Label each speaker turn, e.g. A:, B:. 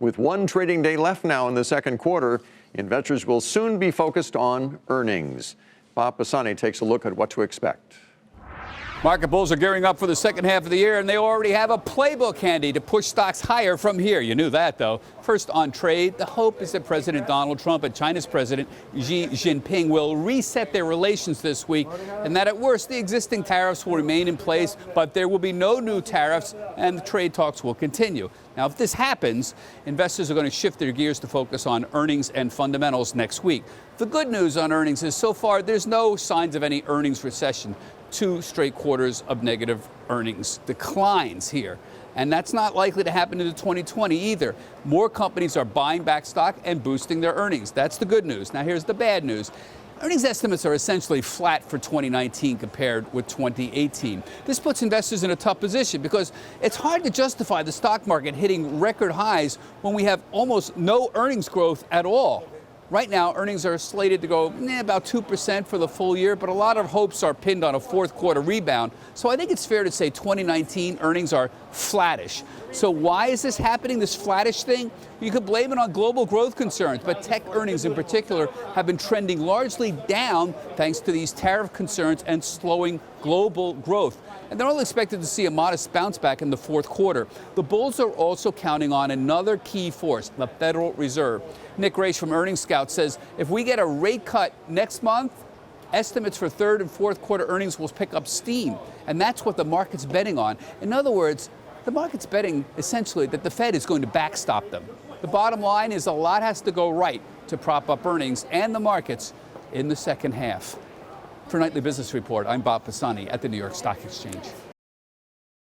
A: With one trading day left now in the second quarter, investors will soon be focused on earnings. Bob Pisani takes a look at what to expect.
B: Market bulls are gearing up for the second half of the year, and they already have a playbook handy to push stocks higher from here. You knew that, though. First on trade, the hope is that President Donald Trump and China's President Xi Jinping will reset their relations this week, and that at worst, the existing tariffs will remain in place, but there will be no new tariffs, and the trade talks will continue. Now, if this happens, investors are going to shift their gears to focus on earnings and fundamentals next week. The good news on earnings is so far there's no signs of any earnings recession. 2 straight quarters of negative earnings declines here. And that's not likely to happen into 2020 either. More companies are buying back stock and boosting their earnings. That's the good news. Now here's the bad news. Earnings estimates are essentially flat for 2019 compared with 2018. This puts investors in a tough position because it's hard to justify the stock market hitting record highs when we have almost no earnings growth at all. Right now, earnings are slated to go about 2% for the full year, but a lot of hopes are pinned on a fourth quarter rebound. So I think it's fair to say 2019 earnings are flattish. So why is this happening, this flattish thing? You could blame it on global growth concerns, but tech earnings in particular have been trending largely down thanks to these tariff concerns and slowing global growth. And they're only expected to see a modest bounce back in the fourth quarter. The bulls are also counting on another key force, the Federal Reserve. Nick Race from Earnings Scout says if we get a rate cut next month, estimates for third and fourth quarter earnings will pick up steam. And that's what the market's betting on. In other words, the market's betting essentially that the Fed is going to backstop them. The bottom line is a lot has to go right to prop up earnings and the markets in the second half. For Nightly Business Report, I'm Bob Pisani at the New York Stock Exchange.